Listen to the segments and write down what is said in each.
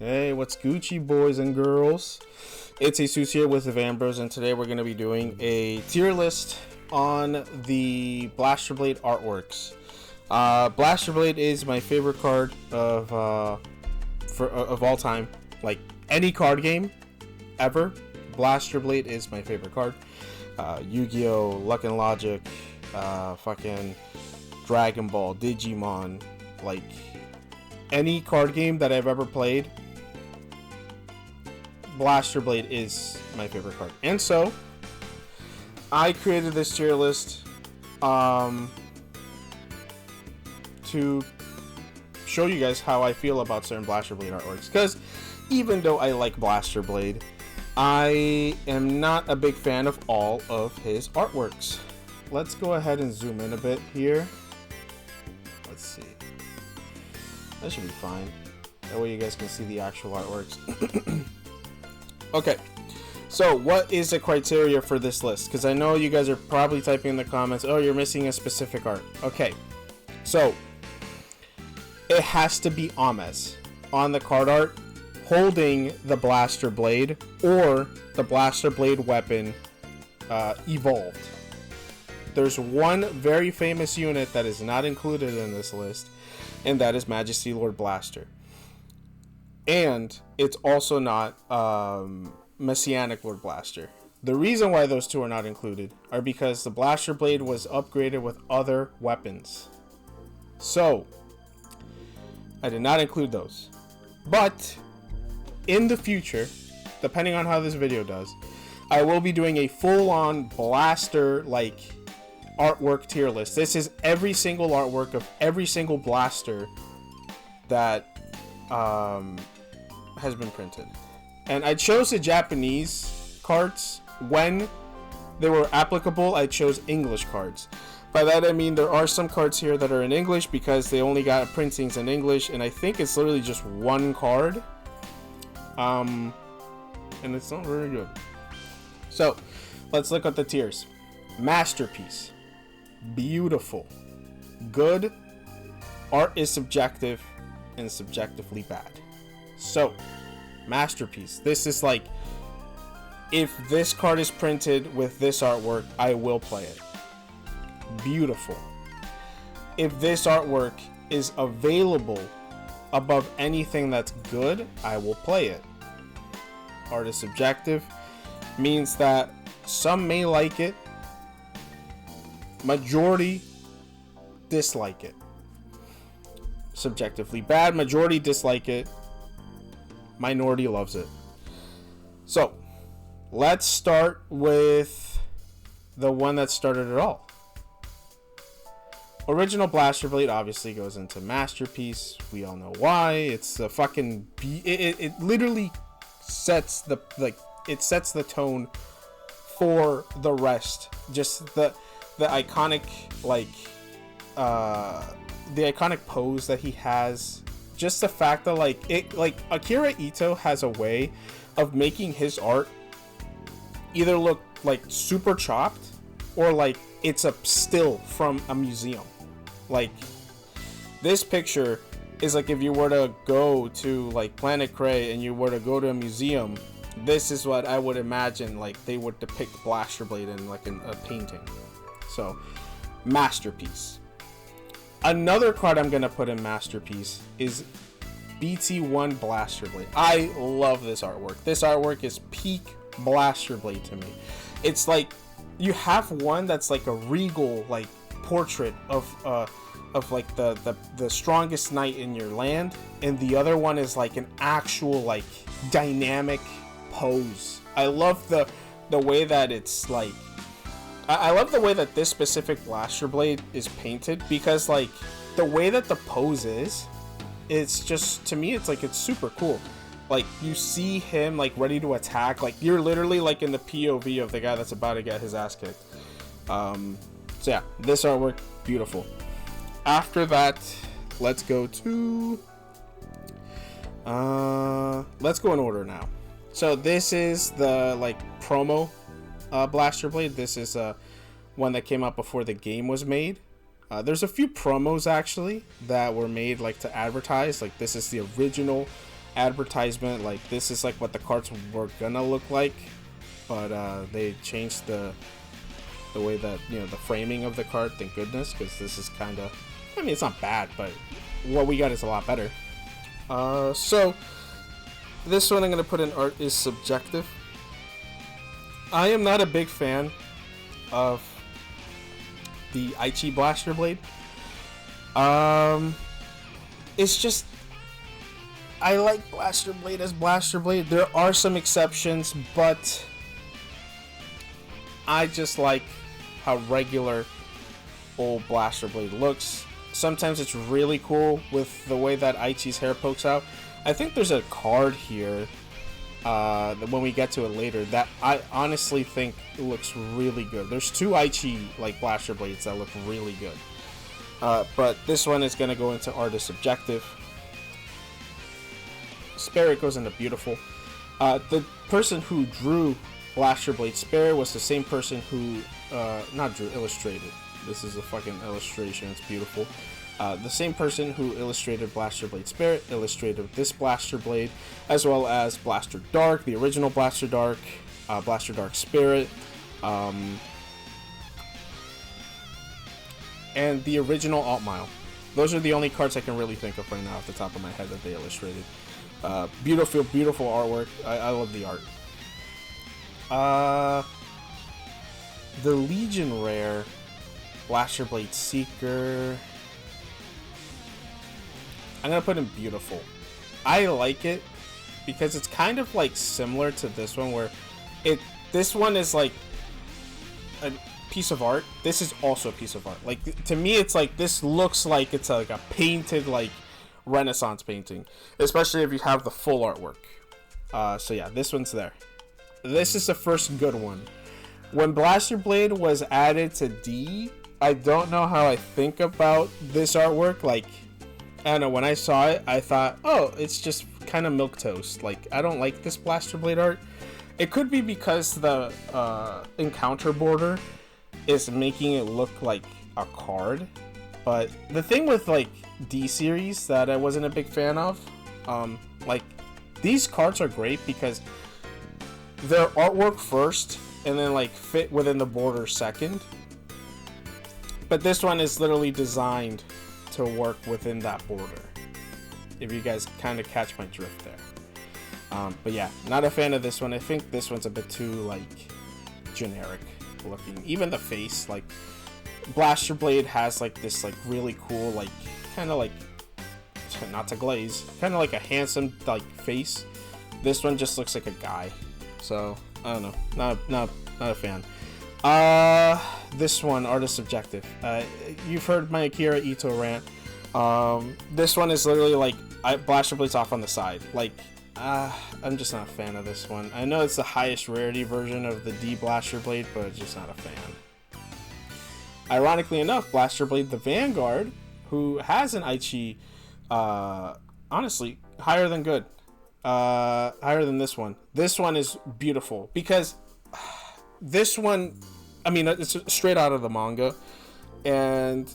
Hey, what's Gucci, boys and girls? It's Jesus here with the Vanguard, and today we're going to be doing a tier list on the Blaster Blade artworks. Blaster Blade is my favorite card of all time. Like any card game ever, Blaster Blade is my favorite card. Yu-Gi-Oh, Luck and Logic, fucking Dragon Ball, Digimon, like any card game that I've ever played, Blaster Blade is my favorite card. And so I created this tier list to show you guys how I feel about certain Blaster Blade artworks, because even though I like Blaster Blade, I am not a big fan of all of his artworks. Let's go ahead and zoom in a bit here. Let's see. That should be fine. That way you guys can see the actual artworks. Okay, so what is the criteria for this list? Because I know you guys are probably typing in the comments, oh, you're missing a specific art. Okay, so it has to be Ames on the card art holding the Blaster Blade or the Blaster Blade weapon evolved. There's one very famous unit that is not included in this list, and that is Majesty Lord Blaster. And it's also not Messianic Lord Blaster. The reason why those two are not included are because the Blaster Blade was upgraded with other weapons. So, I did not include those. But, in the future, depending on how this video does, I will be doing a full-on Blaster, like, artwork tier list. This is every single artwork of every single Blaster that has been printed. And I chose the Japanese cards when they were applicable. I chose English cards. By that I mean there are some cards here that are in English because they only got printings in English, and I think it's literally just one card. And it's not very good. So let's look at the tiers. Masterpiece. Beautiful. Good. Art is subjective and subjectively bad. So, Masterpiece. This is like, if this card is printed with this artwork, I will play it. Beautiful. If this artwork is available above anything that's good, I will play it. Art is subjective. Means that some may like it. Majority dislike it. Subjectively bad. Majority dislike it. Minority loves it. So, let's start with the one that started it all. Original Blaster Blade obviously goes into Masterpiece. We all know why. It's the fucking it literally sets the it sets the tone for the rest. Just the iconic the iconic pose that he has. Just the fact that Akira Ito has a way of making his art either look like super chopped or like it's a still from a museum. Like, this picture is like if you were to go to like Planet Cray and you were to go to a museum, this is what I would imagine like they would depict Blaster Blade in like a painting. So, Masterpiece. Another card I'm going to put in Masterpiece is BT1 Blaster Blade. I love this artwork. This artwork is peak Blaster Blade to me. It's like you have one that's like a regal like portrait of like the strongest knight in your land, and the other one is like an actual like dynamic pose. I love the way that it's like I love the way that this specific Blaster Blade is painted, because like the way that the pose is, it's just, to me, it's like it's super cool. Like you see him like ready to attack, like you're literally like in the POV of the guy that's about to get his ass kicked. So yeah, this artwork, beautiful. After that, let's go to let's go in order now. So this is the like promo Blaster Blade. This is one that came out before the game was made. There's a few promos actually that were made like to advertise. Like this is the original advertisement. Like, this is like what the cards were gonna look like, but they changed the way that, you know, the framing of the card. Thank goodness, because this is kind of, I mean, it's not bad, but what we got is a lot better. So this one I'm gonna put in art is subjective. I am not a big fan of the Aichi Blaster Blade. It's just, I like Blaster Blade as Blaster Blade. There are some exceptions, but I just like how regular old Blaster Blade looks. Sometimes it's really cool with the way that Aichi's hair pokes out. I think there's a card here when we get to it later that I honestly think looks really good. There's two Aichi like Blaster Blades that look really good. But this one is going to go into art as subjective. Spirit goes into beautiful. The person who drew Blaster Blade Spirit was the same person who, not drew, illustrated. This is a fucking illustration, it's beautiful. The same person who illustrated Blaster Blade Spirit illustrated this Blaster Blade, as well as Blaster Dark, the original Blaster Dark, Blaster Dark Spirit, and the original Alt Mile. Those are the only cards I can really think of right now off the top of my head that they illustrated. Beautiful, beautiful artwork. I love the art. The Legion Rare Blaster Blade Seeker, I'm gonna put in beautiful. I like it because it's kind of like similar to this one, where this one is like a piece of art. This is also a piece of art. Like, to me, it's like, this looks like it's like a painted, like, Renaissance painting, especially if you have the full artwork. So yeah, this one's there. This is the first good one. When Blaster Blade was added to D, I don't know how I think about this artwork. Like, I don't know, when I saw it, I thought, oh, it's just kind of milquetoast. Like, I don't like this Blaster Blade art. It could be because the encounter border is making it look like a card. But the thing with, like, D series that I wasn't a big fan of, like, these cards are great because they're artwork first and then, like, fit within the border second. But this one is literally designed to work within that border, if you guys kind of catch my drift there. But yeah, not a fan of this one. I think this one's a bit too, like, generic looking. Even the face, like, Blaster Blade has, like, this, like, really cool, like, kind of like, not to glaze, kind of like a handsome, like, face. This one just looks like a guy. So I don't know, not a fan. This one, art is subjective. You've heard my Akira Ito rant. This one is literally like, Blaster Blade's off on the side. Like, I'm just not a fan of this one. I know it's the highest rarity version of the D Blaster Blade, but just not a fan. Ironically enough, Blaster Blade the Vanguard, who has an Aichi, honestly, higher than good. Higher than this one. This one is beautiful because this one, I mean, it's straight out of the manga, and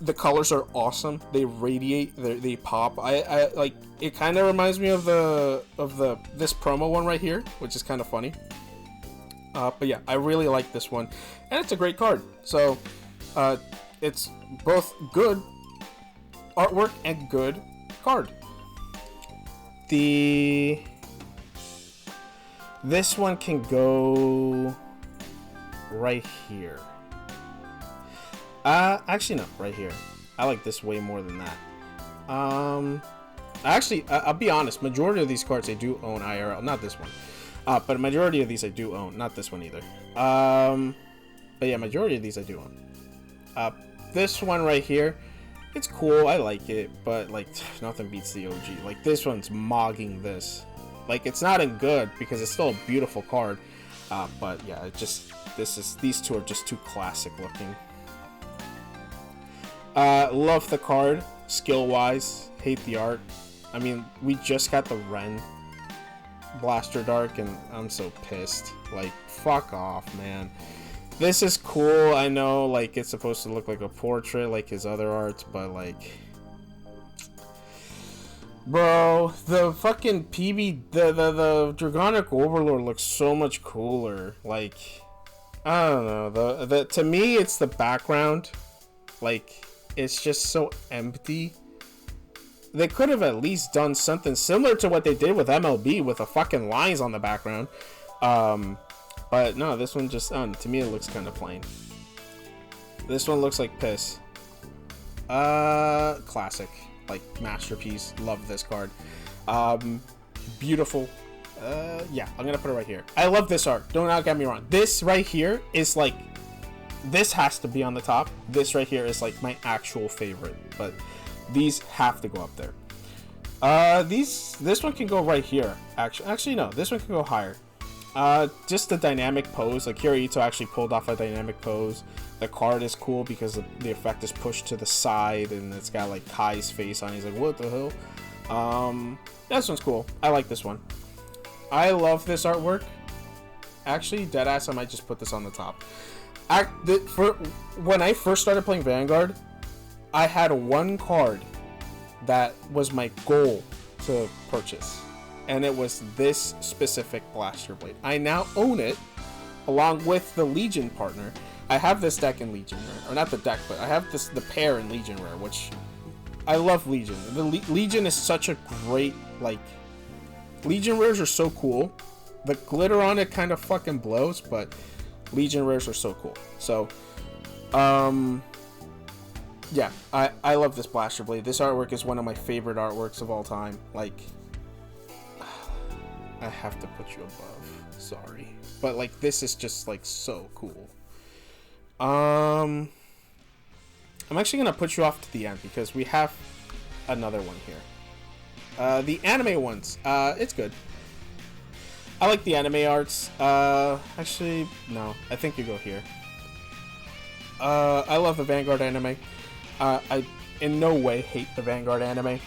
the colors are awesome. They radiate, they pop. I like, it kind of reminds me of this promo one right here, which is kind of funny. But yeah, I really like this one, and it's a great card. So it's both good artwork and good card. This one can go right here. Actually no, right here. I like this way more than that. Actually, I'll be honest, majority of these cards I do own IRL, not this one. But a majority of these I do own, not this one either. But yeah, majority of these I do own. This one right here, it's cool, I like it, but like, nothing beats the OG. Like, this one's mogging this. Like, it's not in good because it's still a beautiful card. But yeah, it just, these two are just too classic looking. Love the card, skill-wise, hate the art. I mean, we just got the Ren Blaster Dark, and I'm so pissed. Like, fuck off, man. This is cool, I know, like, it's supposed to look like a portrait like his other art, but, like, Bro, the fucking the Dragonic Overlord looks so much cooler. Like, I don't know. The to me, it's the background. Like, it's just so empty. They could have at least done something similar to what they did with MLB with the fucking lines on the background. But no, this one just, to me, it looks kind of plain. This one looks like piss. Classic. Like, masterpiece. Love this card. Beautiful. Yeah, I'm gonna put it right here. I love this art. Don't get me wrong. This right here is like, this has to be on the top. This right here is like my actual favorite, but these have to go up there. This one can go right here. Actually no, this one can go higher. Just the dynamic pose. Like, Hirohito actually pulled off a dynamic pose. The card is cool because the effect is pushed to the side and it's got like Kai's face on it. He's like, what the hell? This one's cool. I like this one. I love this artwork. Actually, deadass, I might just put this on the top. When I first started playing Vanguard, I had one card that was my goal to purchase, and it was this specific Blaster Blade. I now own it along with the Legion partner. I have this deck in Legion Rare, or not the deck, but I have the pair in Legion Rare, which I love Legion. The Legion is such a great, like, Legion Rares are so cool. The glitter on it kind of fucking blows, but Legion Rares are so cool. So, yeah, I love this Blaster Blade. This artwork is one of my favorite artworks of all time. Like, I have to put you above. Sorry. But, like, this is just, like, so cool. I'm actually going to put you off to the end because we have another one here. The anime ones. It's good. I like the anime arts. Actually, no. I think you go here. I love the Vanguard anime. I in no way hate the Vanguard anime.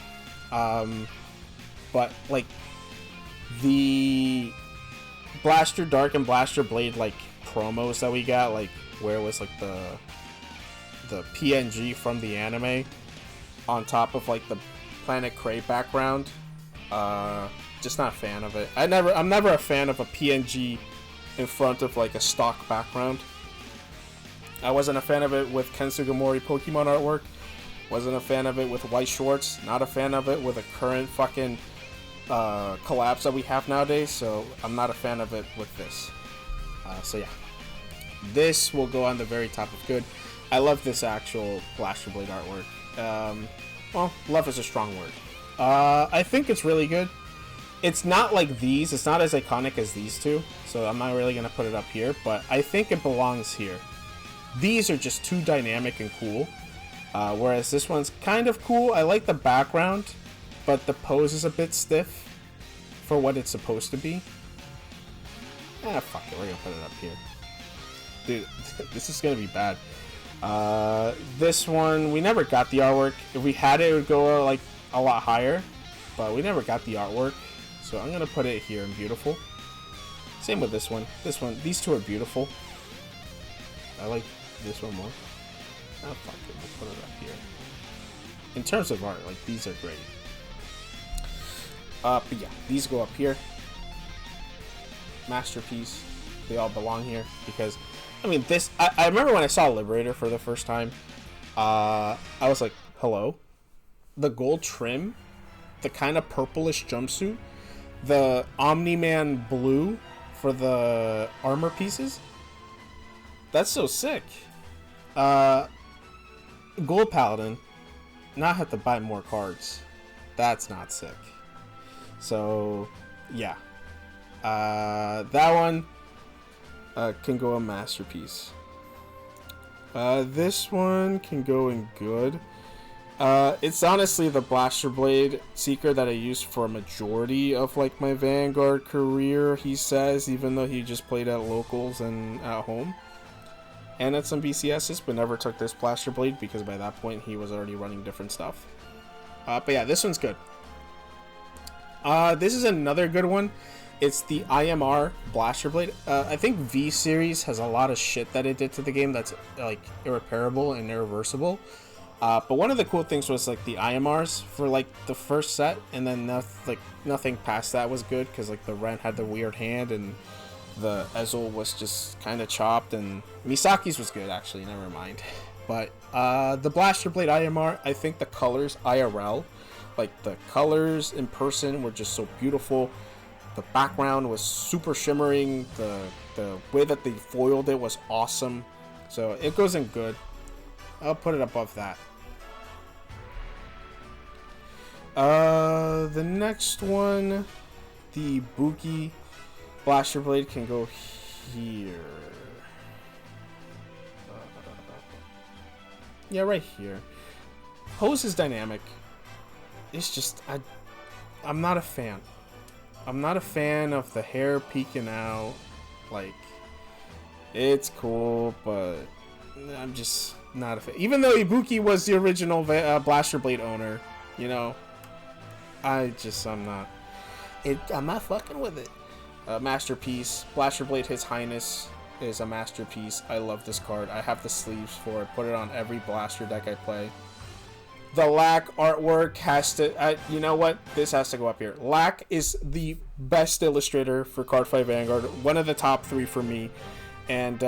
But, like, the Blaster Dark and Blaster Blade, like, promos that we got, like, where it was, like, the PNG from the anime on top of, like, the Planet Crate background. Just not a fan of it. I'm never a fan of a PNG in front of, like, a stock background. I wasn't a fan of it with Ken Sugimori Pokemon artwork. Wasn't a fan of it with White Shorts. Not a fan of it with a current fucking collapse that we have nowadays. So I'm not a fan of it with this. So yeah. This will go on the very top of good. I love this actual Blaster Blade artwork. Well, love is a strong word. I think it's really good. It's not like these. It's not as iconic as these two. So I'm not really going to put it up here. But I think it belongs here. These are just too dynamic and cool. Whereas this one's kind of cool. I like the background. But the pose is a bit stiff for what it's supposed to be. Fuck it. We're going to put it up here. Dude, this is going to be bad. This one, we never got the artwork. If we had it, it would go like a lot higher. But we never got the artwork. So I'm going to put it here in beautiful. Same with this one. This one, these two are beautiful. I like this one more. Fuck it, we'll put it up here. In terms of art, like, these are great. But yeah, these go up here. Masterpiece. They all belong here because, I mean, this, I remember when I saw Liberator for the first time, I was like, hello? The gold trim, the kind of purplish jumpsuit, the Omni-Man blue for the armor pieces. That's so sick. Gold Paladin, not have to buy more cards. That's not sick. So, yeah. That one can go a masterpiece. This one can go in good. It's honestly the Blaster Blade Seeker that I used for a majority of, like, my Vanguard career, he says, even though he just played at locals and at home. And at some BCSs, but never took this Blaster Blade because by that point he was already running different stuff. But yeah, this one's good. This is another good one. It's the IMR Blaster Blade. I think V-Series has a lot of shit that it did to the game that's, like, irreparable and irreversible. But one of the cool things was like the IMRs for like the first set, and then nothing past that was good because like the Ren had the weird hand and the Ezel was just kind of chopped, and Misaki's was good actually. Never mind. But the Blaster Blade IMR, I think the colors IRL, like the colors in person were just so beautiful. The background was super shimmering. The way that they foiled it was awesome. So it goes in good. I'll put it above that. The next one, the Buki Blaster Blade can go here. Yeah, right here. Pose is dynamic. It's just, I'm not a fan. I'm not a fan of the hair peeking out. Like, it's cool, but I'm just not a fan. Even though Ibuki was the original Blaster Blade owner, you know, I'm not fucking with it. Masterpiece. Blaster Blade His Highness is a masterpiece. I love this card. I have the sleeves for it. Put it on every Blaster deck I play. The Lack artwork has to... you know what? This has to go up here. Lack is the best illustrator for Cardfight Vanguard. One of the top 3 for me. And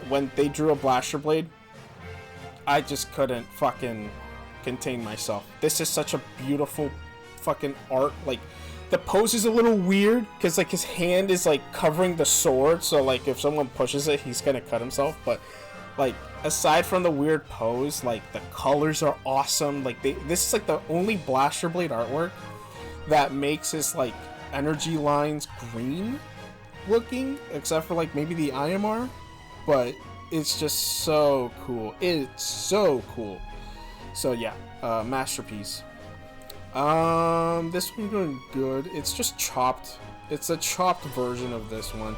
when they drew a Blaster Blade, I just couldn't fucking contain myself. This is such a beautiful fucking art. Like, the pose is a little weird because like his hand is like covering the sword, so like if someone pushes it, he's gonna cut himself. But like aside from the weird pose, like the colors are awesome. Like this is like the only Blaster Blade artwork that makes his like energy lines green looking, except for like maybe the IMR. But it's just so cool. It's so cool. So yeah, masterpiece. This one's doing good. It's just chopped. It's a chopped version of this one.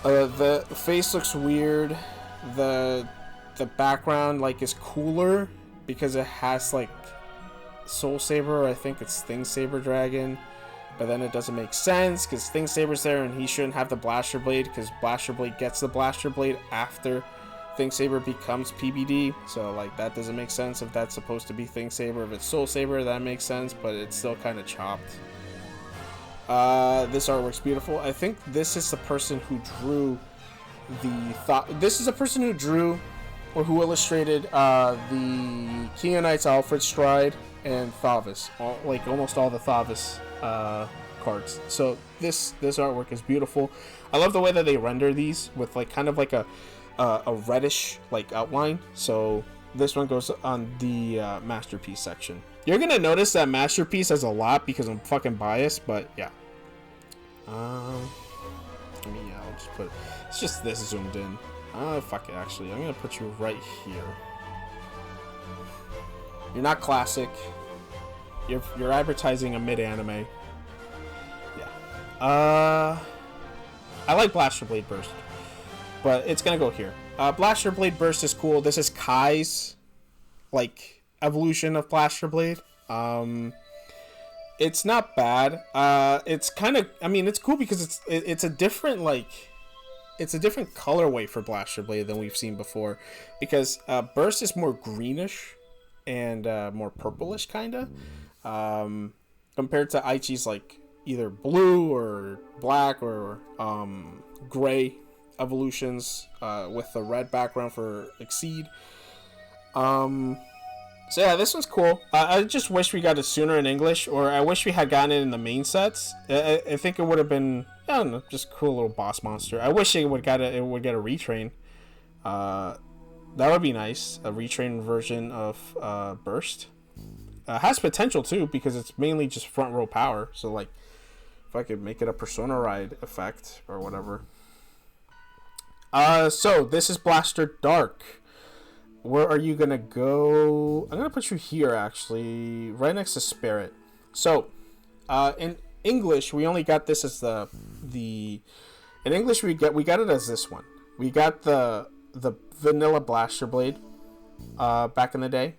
The face looks weird. The background like is cooler because it has like Soul Saber, or I think it's Thing Saber Dragon. But then it doesn't make sense because Thing Saber's there and he shouldn't have the Blaster Blade because Blaster Blade gets the Blaster Blade after Thing Saber becomes PBD, so like that doesn't make sense if that's supposed to be Thing Saber. If it's Soul Saber, that makes sense, but it's still kind of chopped. This artwork's beautiful. I think this is the person who drew this is a person who drew or who illustrated the Keo Knights Alfred Stride and Thavis, like almost all the Thavis cards. So this artwork is beautiful. I love the way that they render these with like kind of like a reddish like outline. So this one goes on the masterpiece section. You're gonna notice that masterpiece has a lot because I'm fucking biased, but yeah. I'll just put it's just this zoomed in. Fuck it, actually I'm gonna put you right here. You're not classic. You're advertising a mid-anime. Yeah. I like Blaster Blade Burst, but it's gonna go here. Blaster Blade Burst is cool. This is Kai's like evolution of Blaster Blade. It's not bad. It's kind of, I mean, it's cool because it's a different it's a different colorway for Blaster Blade than we've seen before, because Burst is more greenish and more purplish kind of, compared to Aichi's like either blue or black or gray evolutions with the red background for Exceed. So yeah, this one's cool. I just wish we got it sooner in English, or I wish we had gotten it in the main sets. I think it would have been, I don't know, just a cool little boss monster. I wish it would get a retrain. That would be nice. A retrain version of Burst. Has potential too, because it's mainly just front row power. So like, if I could make it a Persona Ride effect or whatever. So this is Blaster Dark. Where are you gonna go? I'm gonna put you here, actually, right next to Spirit. So, in English, we only got this as the. In English, we got it as this one. We got the vanilla Blaster Blade, back in the day.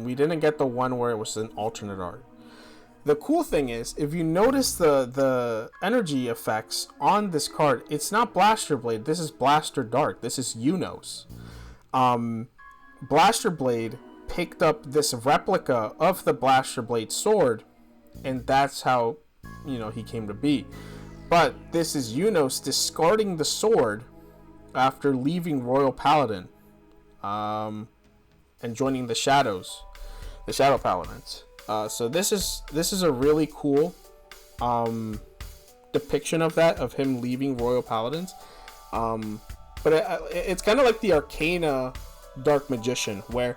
We didn't get the one where it was an alternate art. The cool thing is, if you notice the energy effects on this card, it's not Blaster Blade. This is Blaster Dark. This is Unos. Blaster Blade picked up this replica of the Blaster Blade sword, and that's how, you know, he came to be. But this is Unos discarding the sword after leaving Royal Paladin, and joining the Shadow Paladins. So this is a really cool depiction of that, of him leaving Royal Paladins. But it's kind of like the Arcana Dark Magician, where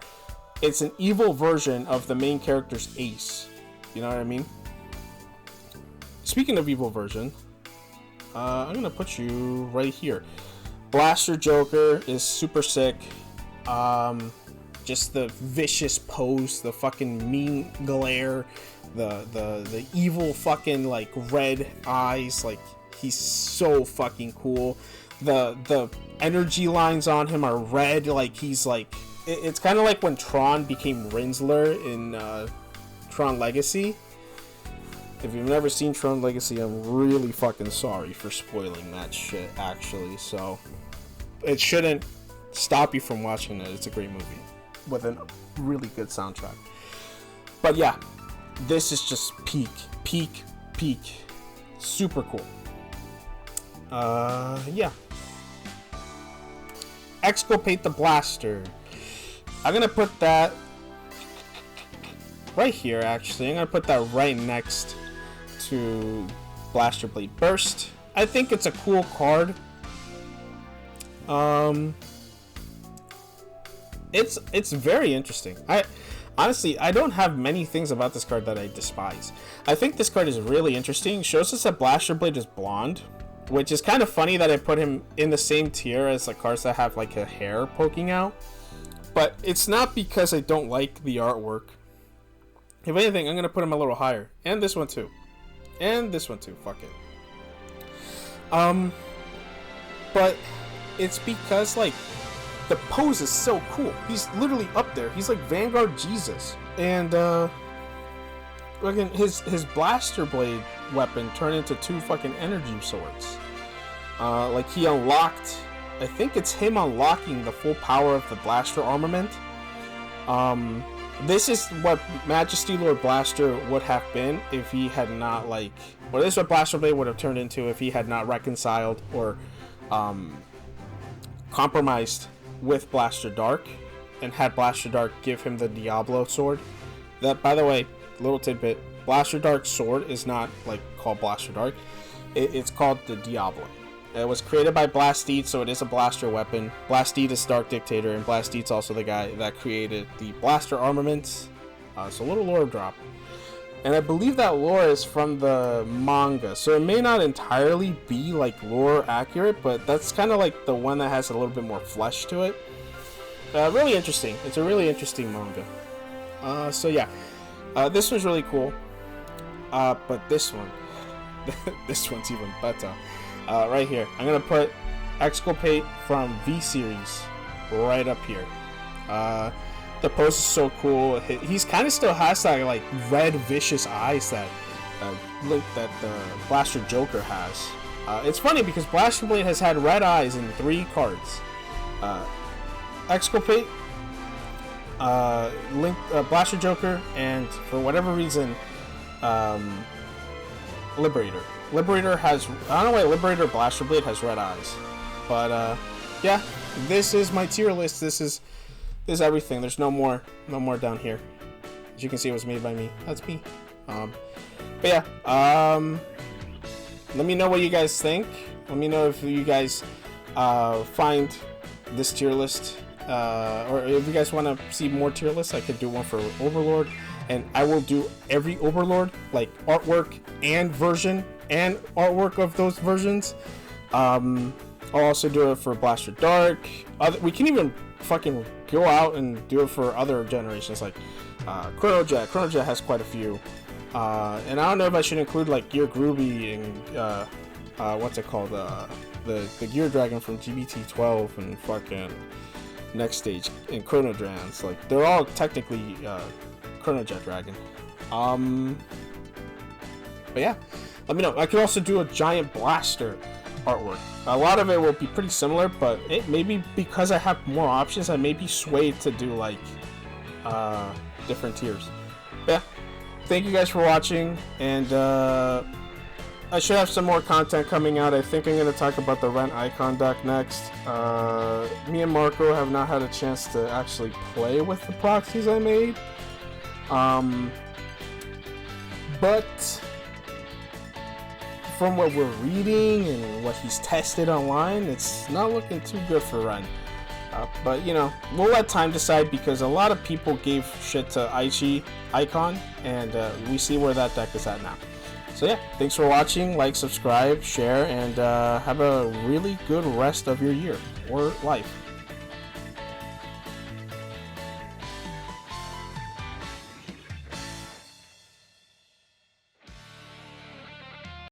it's an evil version of the main character's ace. You know what I mean? Speaking of evil version, I'm gonna put you right here. Blaster Joker is super sick. Just the vicious pose, the fucking mean glare, the evil fucking like red eyes. Like, he's so fucking cool. The energy lines on him are red. Like, he's like, it's kind of like when Tron became Rinsler in Tron Legacy. If you've never seen Tron Legacy, I'm really fucking sorry for spoiling that shit, actually. So it shouldn't stop you from watching it. It's a great movie with a really good soundtrack. But yeah, this is just peak. Super cool. Yeah. Exculpate the Blaster. I'm gonna put that right here, actually. I'm gonna put that right next to Blaster Blade Burst. I think it's a cool card. It's very interesting. Honestly, I don't have many things about this card that I despise. I think this card is really interesting. Shows us that Blaster Blade is blonde, which is kind of funny that I put him in the same tier as the cards that have like a hair poking out. But it's not because I don't like the artwork. If anything, I'm going to put him a little higher. And this one too. And this one too. Fuck it. But it's because, like, the pose is so cool. He's literally up there. He's like Vanguard Jesus. And, his Blaster Blade weapon turned into 2 fucking energy swords. Like, he unlocked... I think it's him unlocking the full power of the Blaster armament. This is what Majesty Lord Blaster would have been if he had not, like... Well, this is what Blaster Blade would have turned into if he had not reconciled or compromised with Blaster Dark and had Blaster Dark give him the Diablo sword. That, by the way, little tidbit, Blaster Dark's sword is not, like, called Blaster Dark. It's called the Diablo. It was created by Blastede, so it is a blaster weapon. Blastede is Dark Dictator, and Blastede's also the guy that created the blaster armaments. So a little lore drop. And I believe that lore is from the manga, so it may not entirely be like lore accurate, but that's kind of like the one that has a little bit more flesh to it. Really interesting. It's a really interesting manga. So yeah, this was really cool. But this one, this one's even better. Right here, I'm gonna put Exculpate from V-Series right up here. The pose is so cool. He's kind of still has that like red vicious eyes that the Blaster Joker has. It's funny because Blaster Blade has had red eyes in 3 cards. Exculpate, Blaster Joker, and for whatever reason, Liberator. Liberator has, I don't know why Liberator Blaster Blade has red eyes, but yeah, this is my tier list. This is everything. There's no more down here. As you can see, it was made by me. That's me. But yeah, let me know what you guys think. Let me know if you guys find this tier list, or if you guys want to see more tier lists. I could do one for Overlord, and I will do every Overlord, like artwork and version and artwork of those versions. I'll also do it for Blaster Dark. We can even fucking go out and do it for other generations, like Chrono Jet. Chrono Jet has quite a few. And I don't know if I should include like Gear Groovy and what's it called? The Gear Dragon from GBT12 and fucking Next Stage and Chrono Drans. Like, they're all technically Chrono Jet Dragon. But yeah, let me know. I could also do a giant blaster artwork. A lot of it will be pretty similar, but it maybe because I have more options, I may be swayed to do like different tiers. Yeah, thank you guys for watching, and I should have some more content coming out. I think I'm going to talk about the Rent Icon deck next. Me and Marco have not had a chance to actually play with the proxies I made. But from what we're reading and what he's tested online, it's not looking too good for Ren. But, you know, we'll let time decide, because a lot of people gave shit to Aichi Icon, and we see where that deck is at now. So yeah, thanks for watching. Like, subscribe, share, and have a really good rest of your year or life.